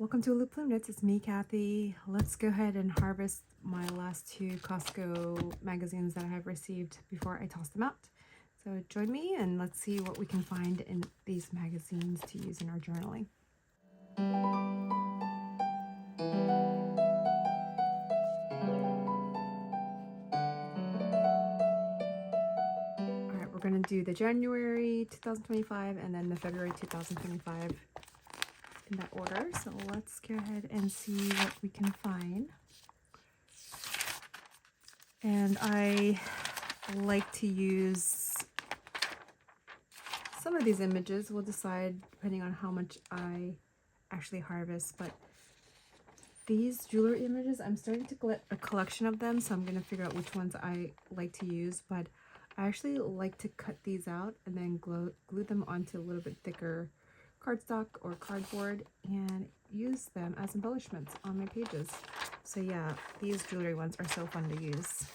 Welcome to Loop Plume Knits. It's me, Kathy. Let's go ahead and harvest my last two Costco magazines that I have received before I toss them out. So join me and let's see what we can find in these magazines to use in our journaling. Alright, we're going to do the January 2025 and then the February 2025 in that order. So let's go ahead and see what we can find. And I like to use some of these images. We'll decide depending on how much I actually harvest, but these jewelry images, I'm starting to collect a collection of them, so I'm going to figure out which ones I like to use. But I actually like to cut these out and then glue them onto a little bit thicker cardstock or cardboard and use them as embellishments on my pages. So yeah, these jewelry ones are so fun to use.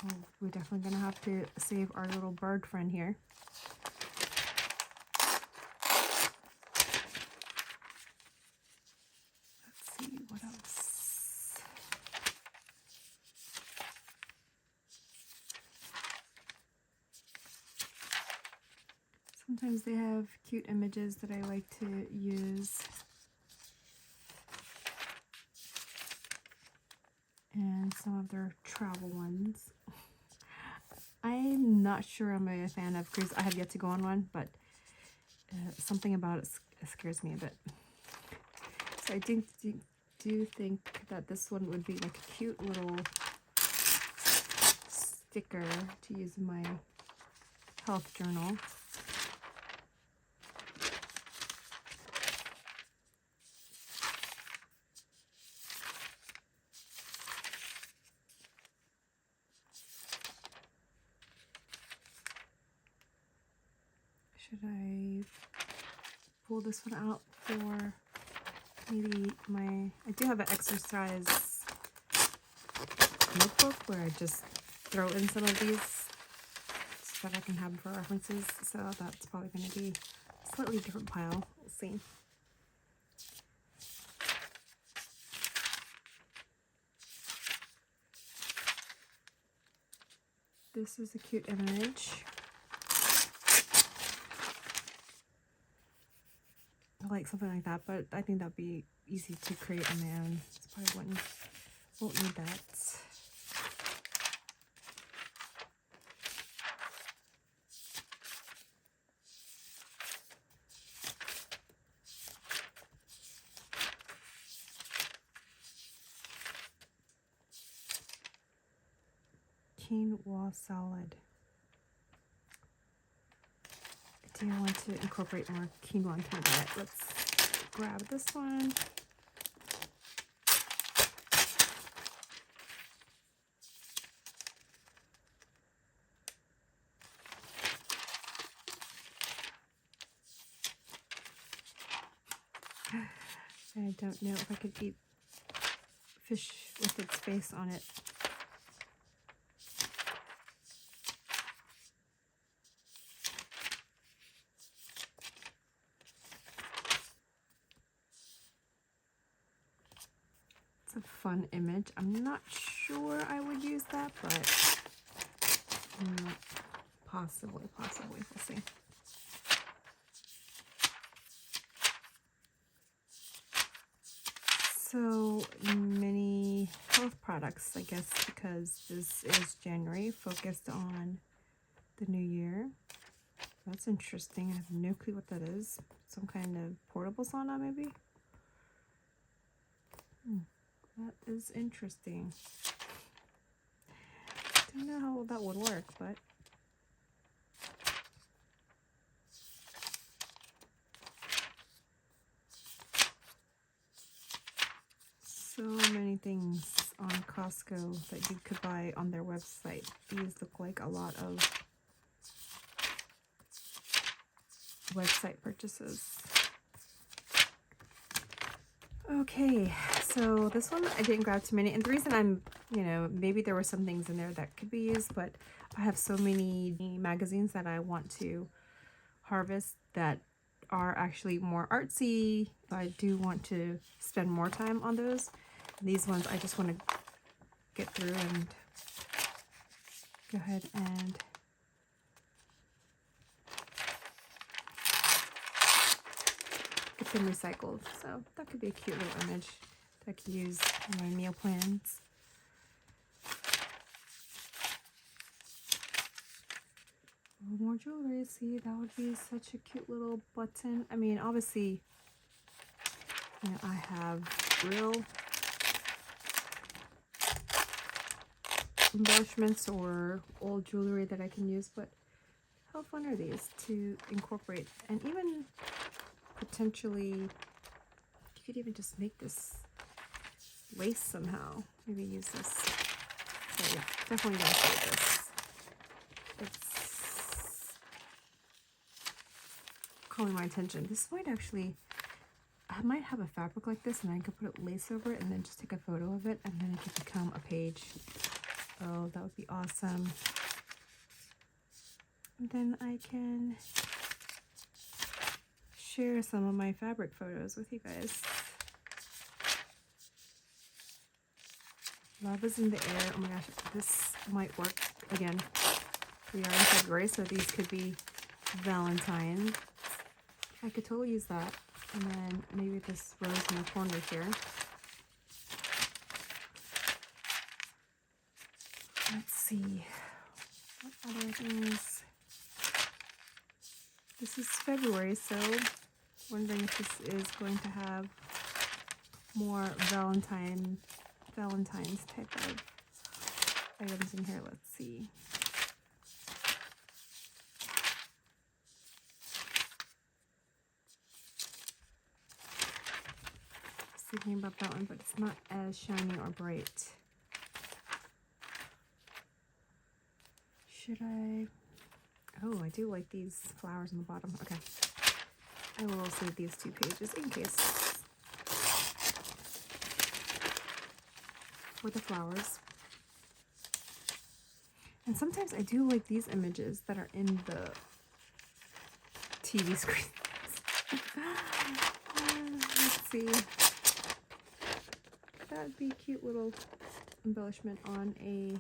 Oh, we're definitely gonna have to save our little bird friend here. Let's see what else. Sometimes they have cute images that I like to use. And some of their travel ones. I'm not sure I'm a fan of cruise. I have yet to go on one, but something about it scares me a bit. So I do think that this one would be like a cute little sticker to use in my health journal. Should I pull this one out for maybe my... I do have an exercise notebook where I just throw in some of these so that I can have them for references. So that's probably going to be a slightly different pile. We'll see. This is a cute image. I like something like that, but I think that'd be easy to create on my own. It's probably won't need that. Quinoa salad. I do want to incorporate more quinoa into my diet. Let's grab this one. I don't know if I could eat fish with its face on it. It's a fun image. I'm not sure I would use that, but possibly, we'll see. So many health products, I guess, because this is January, focused on the new year. That's interesting. I have no clue what that is. Some kind of portable sauna, maybe? That is interesting. Don't know how that would work, but so many things on Costco that you could buy on their website. These look like a lot of website purchases. Okay, so this one I didn't grab too many, and the reason I'm, maybe there were some things in there that could be used, but I have so many magazines that I want to harvest that are actually more artsy. I do want to spend more time on those. And these ones I just want to get through and go ahead and get them recycled. So that could be a cute little image that I can use in my meal plans. More jewelry. See, that would be such a cute little button. I mean, obviously, you know, I have real embellishments or old jewelry that I can use, but how fun are these to incorporate? And even potentially, you could even just make this lace somehow. Maybe use this. So yeah, definitely gonna save this. It's calling my attention. This might actually, I might have a fabric like this and I could put a lace over it and then just take a photo of it and then it could become a page. Oh, that would be awesome. And then I can share some of my fabric photos with you guys. Love is in the air. Oh my gosh, this might work. Again, we are in February, so these could be Valentine. I could totally use that. And then maybe this rose in the corner here. Let's see. What other things? This is February, so wondering if this is going to have more Valentine's type of items in here. Let's see. Thinking about that one, but it's not as shiny or bright. Should I? Oh, I do like these flowers on the bottom. Okay, I will save these 2 pages in case for the flowers. And sometimes I do like these images that are in the TV screen. Let's see. That'd be a cute little embellishment on a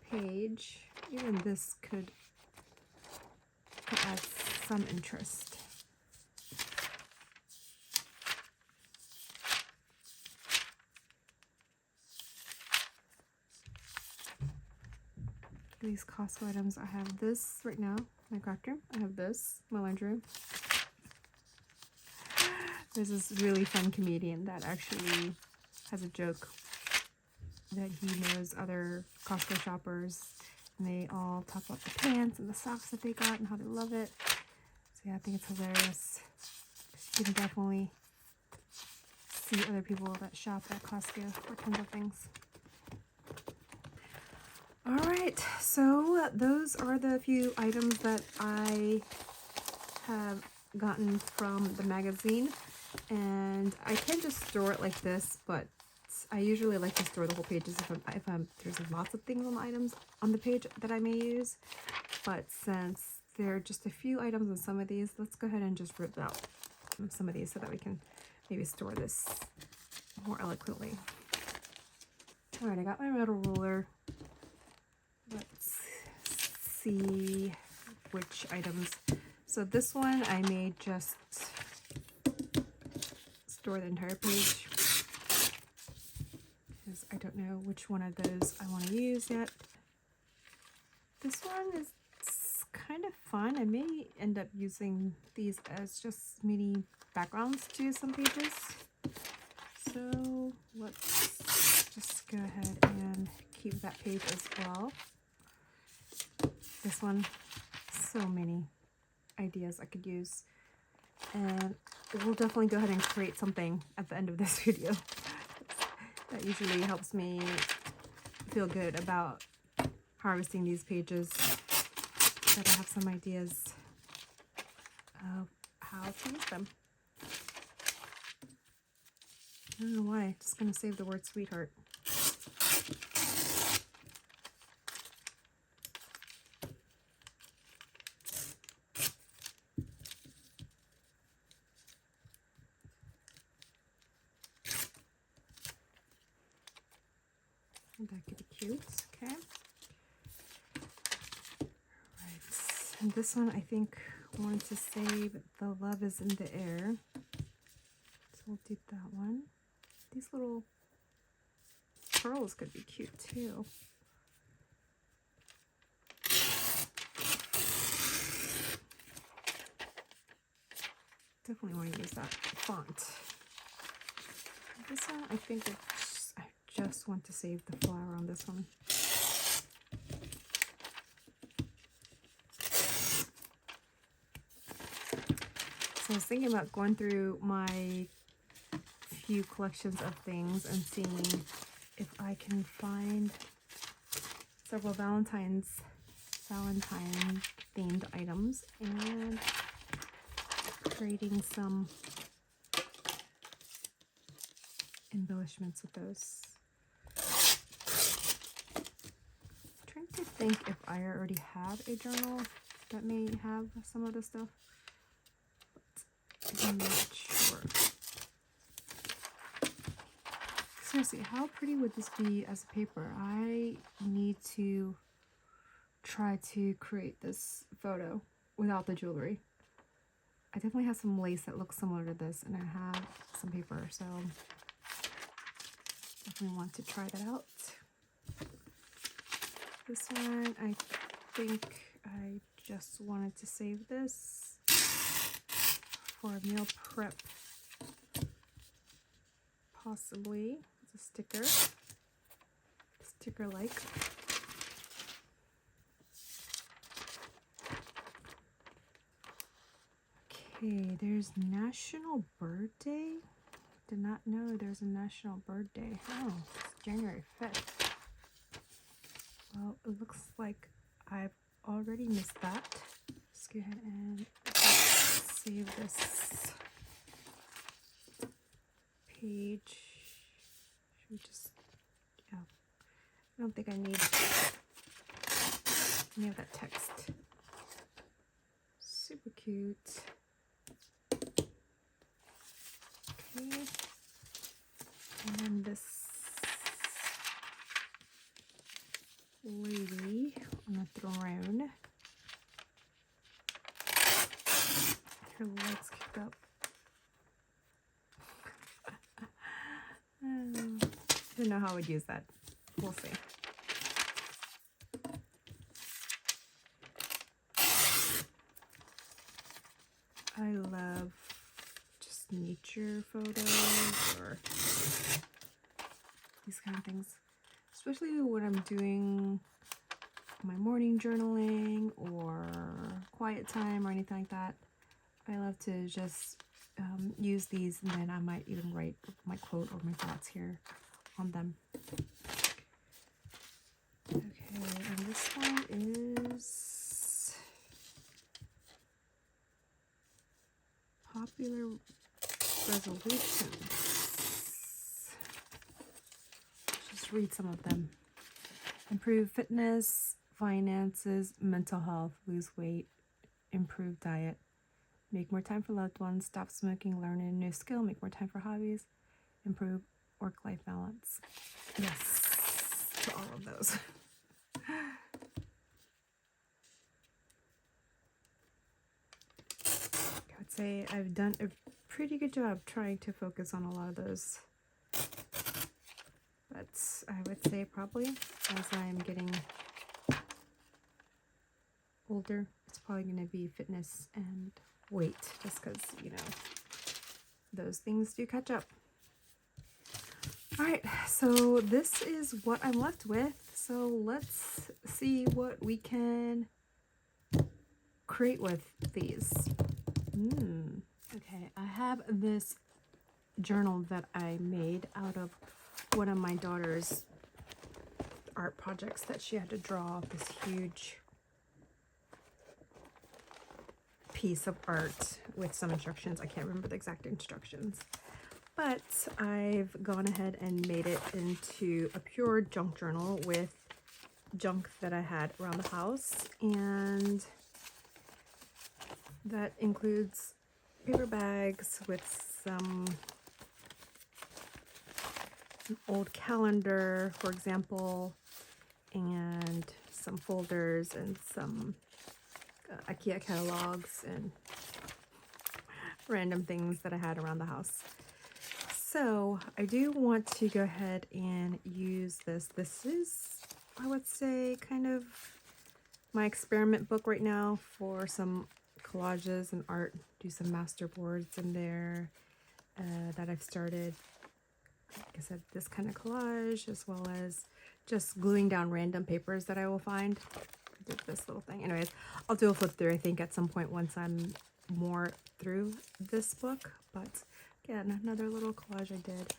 page. Even this could add some interest. These Costco items, I have this right now, my craft room. I have this, my laundry room. There's this really fun comedian that actually has a joke that he knows other Costco shoppers, and they all talk about the pants and the socks that they got and how they love it. So yeah, I think it's hilarious. You can definitely see other people that shop at Costco for tons of things. All right, so those are the few items that I have gotten from the magazine, and I can just store it like this, but I usually like to store the whole pages if there's lots of things on the items on the page that I may use. But since there are just a few items on some of these, let's go ahead and just rip out some of these so that we can maybe store this more eloquently. All right, I got my metal ruler. Let's see which items. So this one I may just store the entire page because I don't know which one of those I want to use yet. This one is kind of fun. I may end up using these as just mini backgrounds to some pages. So let's just go ahead and keep that page as well. This one, so many ideas I could use, and we'll definitely go ahead and create something at the end of this video. That usually helps me feel good about harvesting these pages, that I have some ideas of how to use them. I don't know why, just gonna save the word sweetheart. That could be cute. Okay. Right. And this one, I think, wanted to save The Love Is in the Air. So we'll do that one. These little pearls could be cute too. Definitely want to use that font. This one, I think I just want to save the flower on this one. So I was thinking about going through my few collections of things and seeing if I can find several Valentine themed items and creating some embellishments with those. I'm trying to think if I already have a journal that may have some of the stuff, but I'm not sure. Seriously, how pretty would this be as a paper? I need to try to create this photo without the jewelry. I definitely have some lace that looks similar to this, and I have some paper, so definitely want to try that out. This one, I think I just wanted to save this for a meal prep, possibly. It's a sticker-like. Okay, there's National Bird Day. Did not know there's a National Bird Day. Oh, it's January 5th. Well, it looks like I've already missed that. Let's go ahead and save this page. Should we just, yeah. I don't think I need any of that text. Super cute. Okay. And then this lady on a throne. Her legs kicked up. I don't know how I would use that. We'll see. I love just nature photos or these kind of things, especially when I'm doing my morning journaling or quiet time or anything like that. I love to just use these, and then I might even write my quote or my thoughts here on them. Okay, and this one is popular resolutions. Just read some of them. Improve fitness, finances, mental health, lose weight, improve diet, make more time for loved ones, stop smoking, learn a new skill, make more time for hobbies, improve work-life balance. Yes, to all of those. I would say I've done a pretty good job trying to focus on a lot of those. But I would say probably as I'm getting older, it's probably going to be fitness and weight, just because, you know, those things do catch up. All right, so this is what I'm left with. So let's see what we can create with these. Okay, I have this journal that I made out of one of my daughter's art projects that she had to draw this huge piece of art with some instructions. I can't remember the exact instructions, but I've gone ahead and made it into a pure junk journal with junk that I had around the house, and that includes paper bags with some an old calendar, for example, and some folders and some IKEA catalogs and random things that I had around the house. So I do want to go ahead and use this. This is, I would say, kind of my experiment book right now for some collages and art. Do some master boards in there that I've started. Like I said, this kind of collage, as well as just gluing down random papers that I will find. I did this little thing. Anyways, I'll do a flip through, I think, at some point once I'm more through this book. But again, another little collage I did.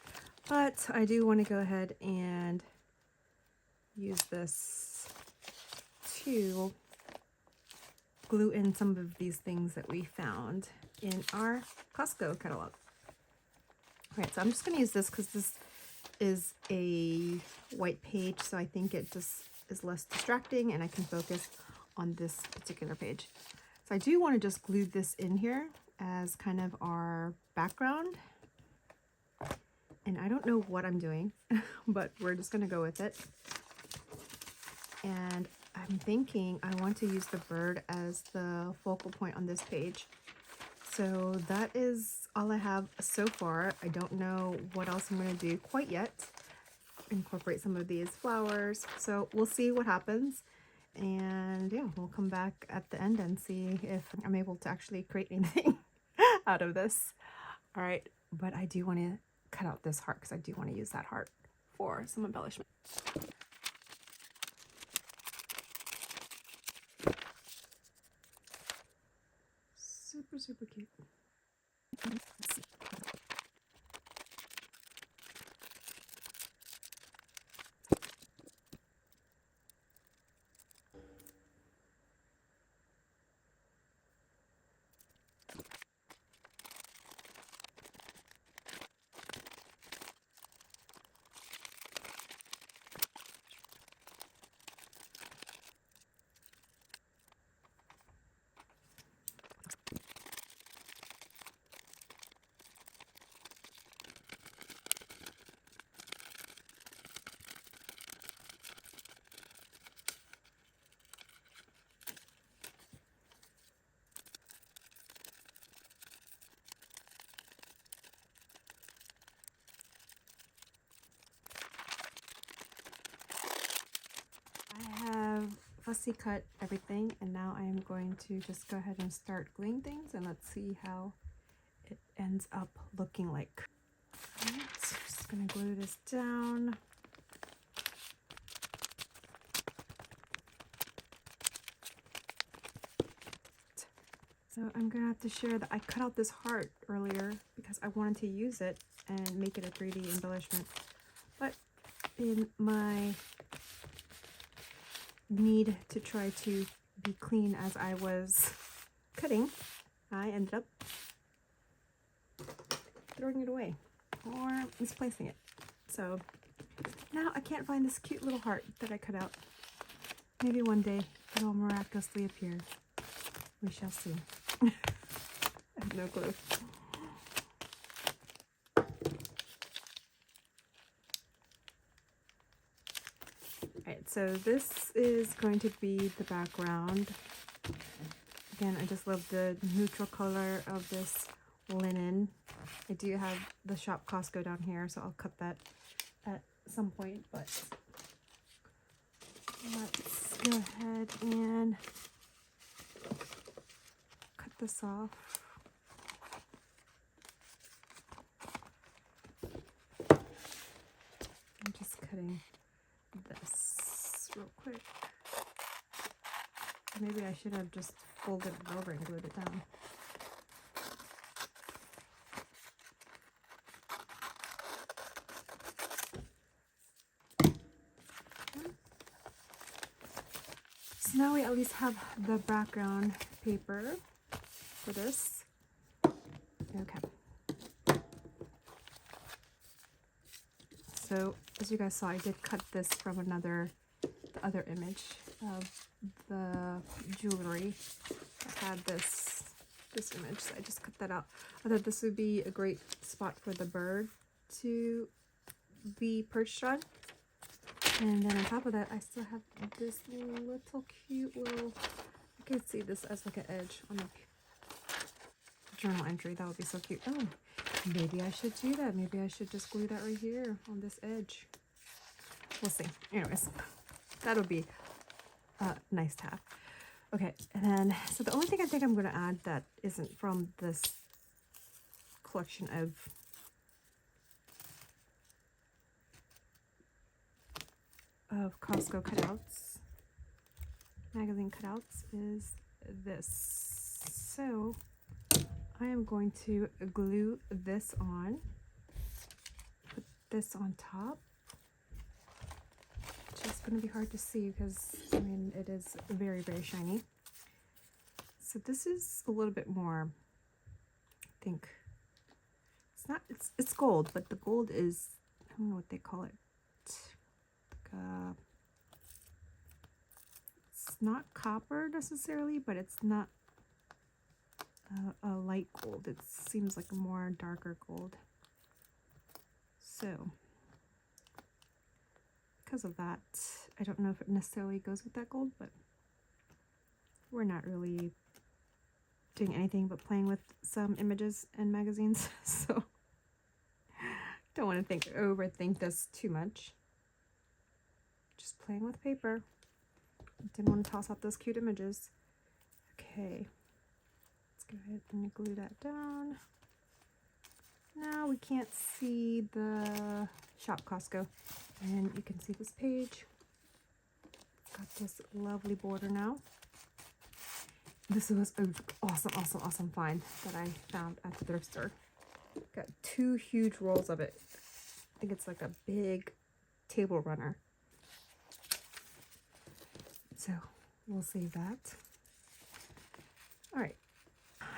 But I do want to go ahead and use this to glue in some of these things that we found in our Costco catalog. All right, so I'm just going to use this because this is a white page, so I think it just is less distracting and I can focus on this particular page. So I do want to just glue this in here as kind of our background. And I don't know what I'm doing, but we're just going to go with it. And I'm thinking I want to use the bird as the focal point on this page. So that is all I have so far. I don't know what else I'm going to do quite yet. Incorporate some of these flowers. So we'll see what happens. And yeah, we'll come back at the end and see if I'm able to actually create anything out of this. All right, but I do want to cut out this heart because I do want to use that heart for some embellishment. Super, super cute. Let's see. I have fussy cut everything, and now I am going to just go ahead and start gluing things, and let's see how it ends up looking like. All right, just gonna glue this down. So I'm gonna have to share that I cut out this heart earlier because I wanted to use it and make it a 3D embellishment, but in my need to try to be clean as I was cutting, I ended up throwing it away or misplacing it. So now I can't find this cute little heart that I cut out. Maybe one day it will miraculously appear. We shall see. I have no clue. Alright, so this is going to be the background. Again, I just love the neutral color of this linen. I do have the shop Costco down here, so I'll cut that at some point, but let's go ahead and cut this off. I'm just cutting this real quick. Maybe I should have just folded it over and glued it down. So now we at least have the background paper for this. Okay. So as you guys saw, I did cut this from the other image of the jewelry. I had this image, so I just cut that out. I thought this would be a great spot for the bird to be perched on. And then on top of that, I still have this little cute little, I could see this as like an edge on the journal entry. That would be so cute. Oh, maybe I should do that. Maybe I should just glue that right here on this edge. We'll see. Anyways, that'll be nice to have. Okay, and then, so the only thing I think I'm going to add that isn't from this collection of Costco cutouts, magazine cutouts, is this. So I am going to glue this on, put this on top. It's just going to be hard to see because, I mean, it is very, very shiny. So this is a little bit more, I think, it's not, it's gold, but the gold is, I don't know what they call it. It's not copper necessarily, but it's not a light gold. It seems like a more darker gold. So because of that, I don't know if it necessarily goes with that gold, but we're not really doing anything but playing with some images and magazines, so don't want to overthink this too much. Just playing with paper. Didn't want to toss out those cute images. Okay, let's go ahead and glue that down. Now we can't see the Shop Costco, and you can see this page. It's got this lovely border now. This was an awesome find that I found at the thrift store. Got 2 huge rolls of it. I think it's like a big table runner. So we'll save that. All right,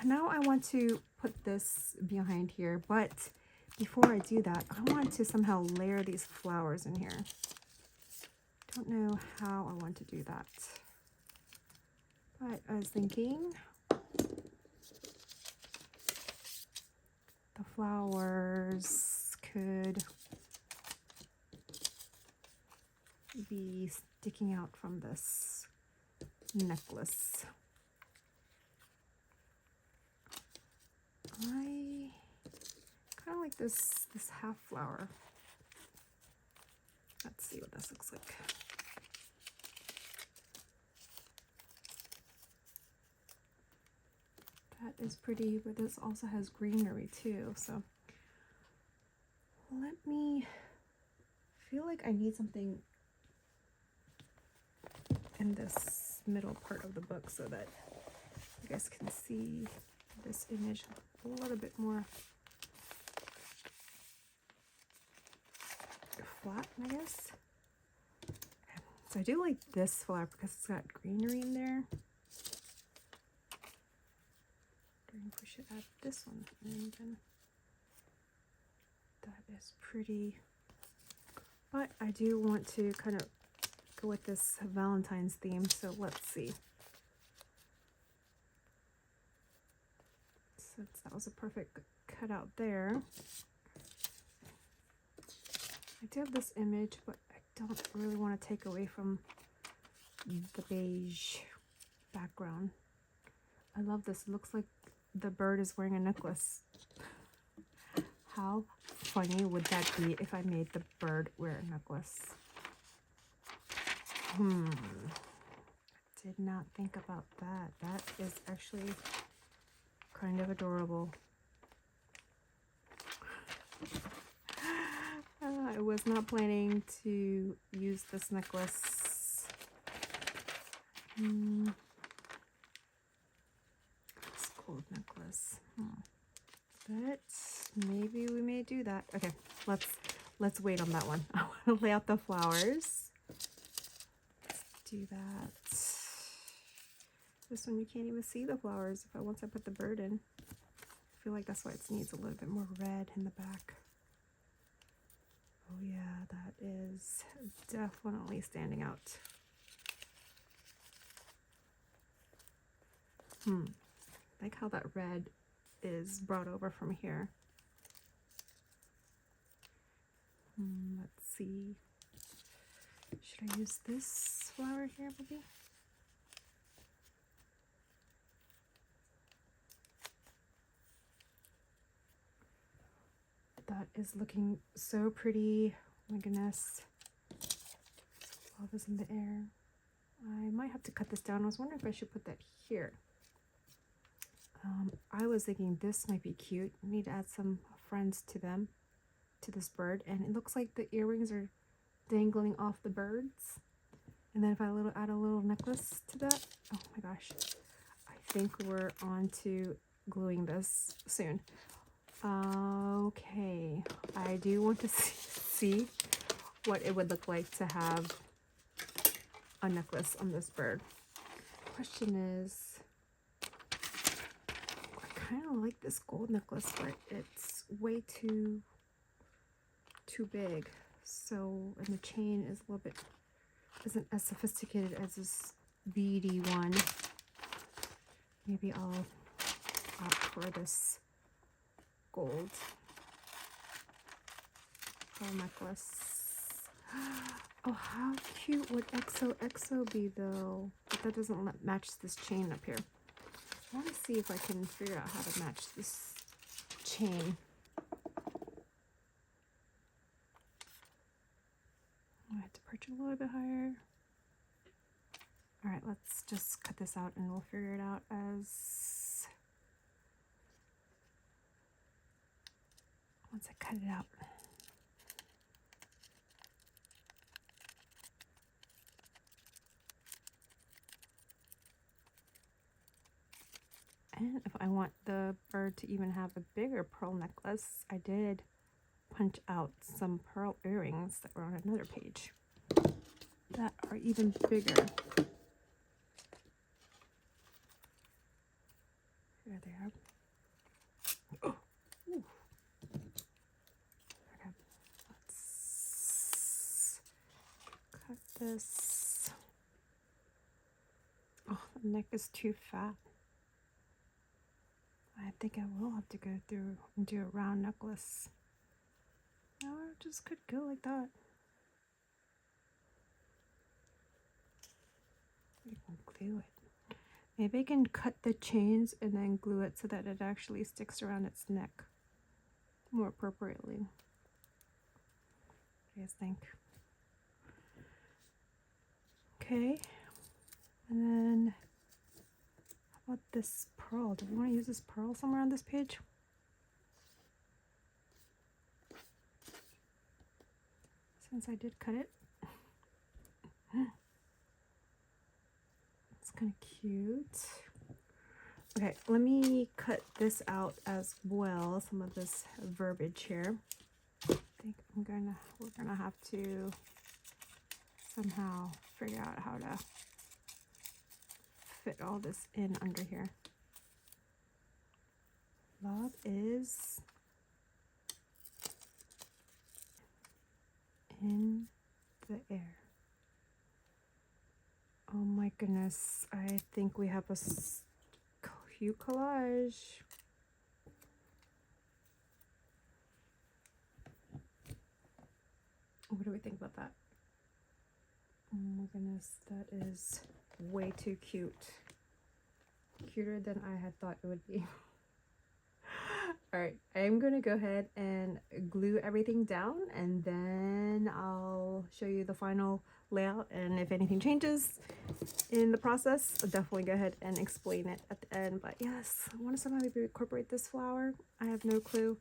now I want to put this behind here, but before I do that, I want to somehow layer these flowers in here. Don't know how I want to do that, but I was thinking the flowers could be sticking out from this necklace. I kind of like this half flower. Let's see what this looks like. That is pretty, but this also has greenery too, so let me, feel like I need something in this middle part of the book so that you guys can see this image a little bit more flat, I guess. So I do like this flower because it's got greenery in there. I think we should add this one, and then that is pretty. But I do want to kind of go with this Valentine's theme, so let's see. Since that was a perfect cutout there. I do have this image, but I don't really want to take away from the beige background. I love this. It looks like the bird is wearing a necklace. How funny would that be if I made the bird wear a necklace? Did not think about that. That is actually kind of adorable. I was not planning to use this necklace. This gold necklace. But maybe we may do that. Okay, let's wait on that one. I want to lay out the flowers. Let's do that. This one you can't even see the flowers once I put the bird in. I feel like that's why it needs a little bit more red in the back. Oh yeah, that is definitely standing out. Like how that red is brought over from here. let's see. Should I use this flower here, maybe? That is looking so pretty. Oh my goodness. Flowers in the air. I might have to cut this down. I was wondering if I should put that here. I was thinking this might be cute. I need to add some friends to them, to this bird. And it looks like the earrings are dangling off the birds. And then if I add a little necklace to that. Oh my gosh. I think we're on to gluing this soon. Okay. I do want to see what it would look like to have a necklace on this bird. Question is, I kind of like this gold necklace, but it's way too big. So, and the chain is a little bit, isn't as sophisticated as this beady one. Maybe I'll opt for this gold pearl necklace. Oh, how cute would XOXO be though? But that doesn't match this chain up here. I want to see if I can figure out how to match this chain. I have to perch it a little bit higher. All right, let's just cut this out and we'll figure it out as once I cut it out. And if I want the bird to even have a bigger pearl necklace, I did punch out some pearl earrings that were on another page that are even bigger. There they are. Oh, ooh. Okay, let's cut this. Oh, the neck is too fat. I think I will have to go through and do a round necklace. Or just could go like that. You can glue it. Maybe I can cut the chains and then glue it so that it actually sticks around its neck more appropriately. What do you guys think? Okay. And then how about this pearl? Do we want to use this pearl somewhere on this page? Since I did cut it. It's kind of cute. Okay, let me cut this out as well, some of this verbiage here. I think we're gonna have to somehow figure out how to fit all this in under here. Love is in the air. Oh my goodness, I think we have a cute collage. What do we think about that? Oh my goodness, that is way too cute. Cuter than I had thought it would be. Alright, I'm going to go ahead and glue everything down and then I'll show you the final layout, and if anything changes in the process, I'll definitely go ahead and explain it at the end. But yes, I want to somehow maybe incorporate this flower. I have no clue.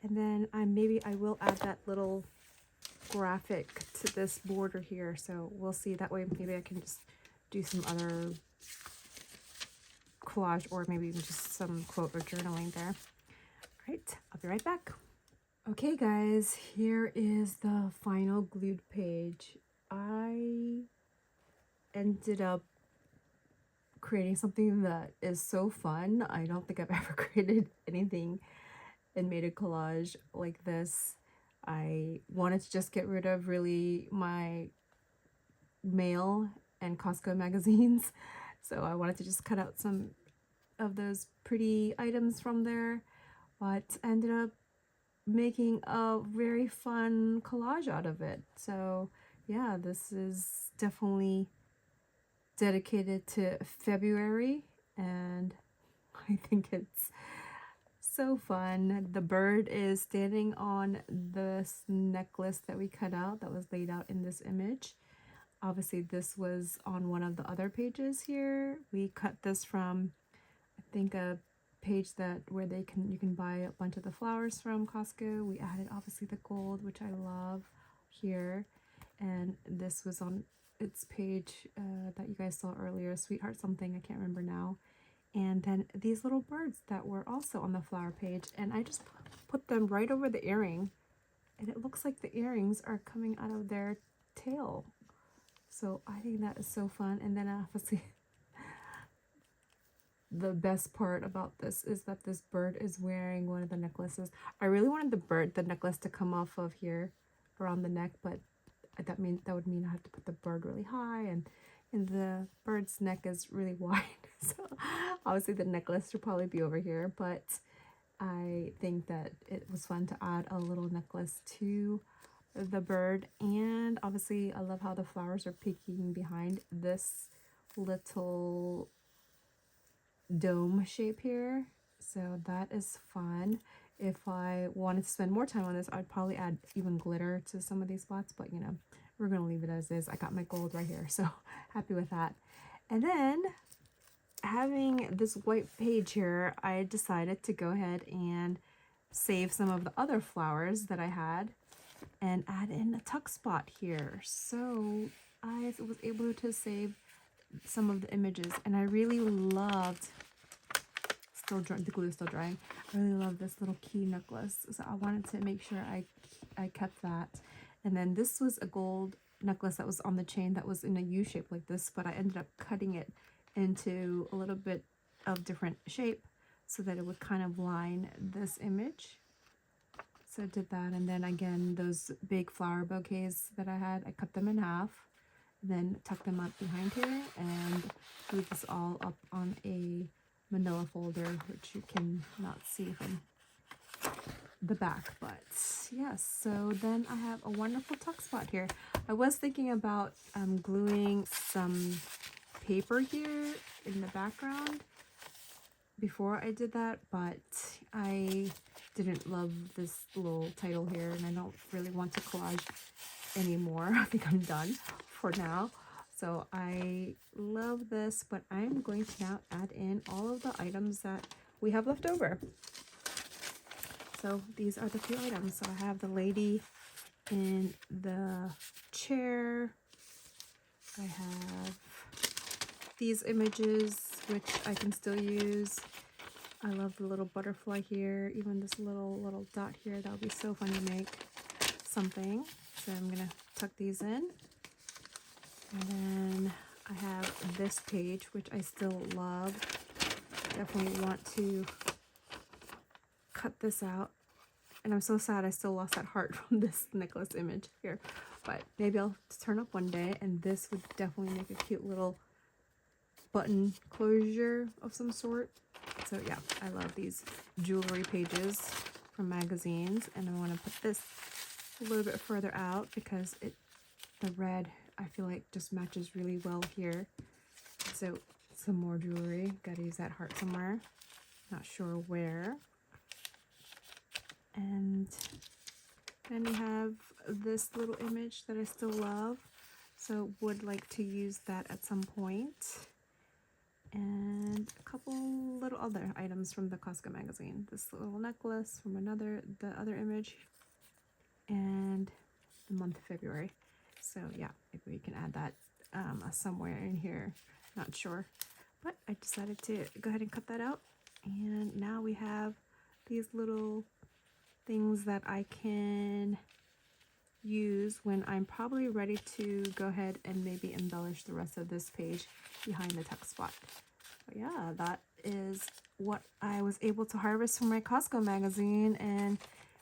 And then maybe I will add that little graphic to this border here, so we'll see. That way maybe I can just do some other collage or maybe even just some quote or journaling there. Right, I'll be right back. Okay guys, here is the final glued page. I ended up creating something that is so fun. I don't think I've ever created anything and made a collage like this. I wanted to just get rid of really my mail and Costco magazines. So I wanted to just cut out some of those pretty items from there. But I ended up making a very fun collage out of it. So yeah, this is definitely dedicated to February, and I think it's so fun. The bird is standing on this necklace that we cut out that was laid out in this image. Obviously this was on one of the other pages here. We cut this from, I think, a page that where you can buy a bunch of the flowers from Costco. We added obviously the gold, which I love here, and this was on its page that you guys saw earlier, Sweetheart something, I can't remember now. And then these little birds that were also on the flower page, and I just put them right over the earring, and it looks like the earrings are coming out of their tail. So I think that is so fun. And then obviously the best part about this is that this bird is wearing one of the necklaces. I really wanted the necklace to come off of here around the neck, but that would mean I have to put the bird really high, and the bird's neck is really wide. So obviously the necklace should probably be over here, but I think that it was fun to add a little necklace to the bird. And obviously I love how the flowers are peeking behind this little dome shape here, so that is fun. If I wanted to spend more time on this, I'd probably add even glitter to some of these spots, but you know, we're gonna leave it as is. I got my gold right here, so happy with that. And then having this white page here, I decided to go ahead and save some of the other flowers that I had and add in a tuck spot here. So I was able to save some of the images, and I really loved, the glue is still drying, I really love this little key necklace, so I wanted to make sure I kept that. And then this was a gold necklace that was on the chain that was in a U shape like this, but I ended up cutting it into a little bit of different shape so that it would kind of line this image. So I did that, and then again, those big flower bouquets that I had, I cut them in half, then tuck them up behind here, and glued this all up on a manila folder, which you can not see from the back. But yes, so then I have a wonderful tuck spot here. I was thinking about gluing some paper here in the background before I did that, but I didn't love this little title here, and I don't really want to collage anymore. I think I'm done for now. So I love this, but I'm going to now add in all of the items that we have left over. So these are the few items. So I have the lady in the chair. I have these images, which I can still use. I love the little butterfly here, even this little dot here. That would be so fun to make something. So I'm gonna tuck these in. And then I have this page, which I still love. Definitely want to cut this out. And I'm so sad I still lost that heart from this necklace image here. But maybe I'll turn up one day, and this would definitely make a cute little button closure of some sort. So yeah, I love these jewelry pages from magazines, and I want to put this a little bit further out because the red, I feel like, just matches really well here. So some more jewelry, gotta use that heart somewhere, not sure where. And then we have this little image that I still love, so would like to use that at some point. And a couple little other items from the Costco magazine. This little necklace from the other image, and the month of February. So yeah, maybe we can add that somewhere in here, not sure. But I decided to go ahead and cut that out. And now we have these little things that I can use when I'm probably ready to go ahead and maybe embellish the rest of this page behind the tuck spot. But yeah, that is what I was able to harvest from my Costco magazine and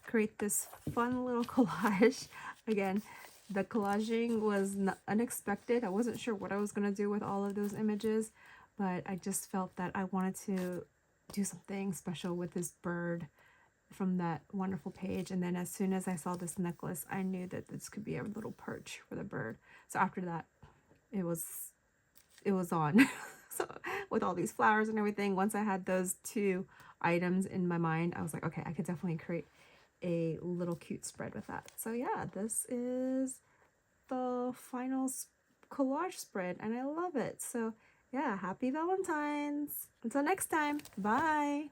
create this fun little collage. Again, the collaging was unexpected. I wasn't sure what I was going to do with all of those images, but I just felt that I wanted to do something special with this bird from that wonderful page. And then as soon as I saw this necklace, I knew that this could be a little perch for the bird. So after that, it was on. So with all these flowers and everything, once I had those two items in my mind, I was like, okay, I could definitely create a little cute spread with that. So yeah, this is the final collage spread and I love it. So yeah, happy Valentine's. Until next time, bye.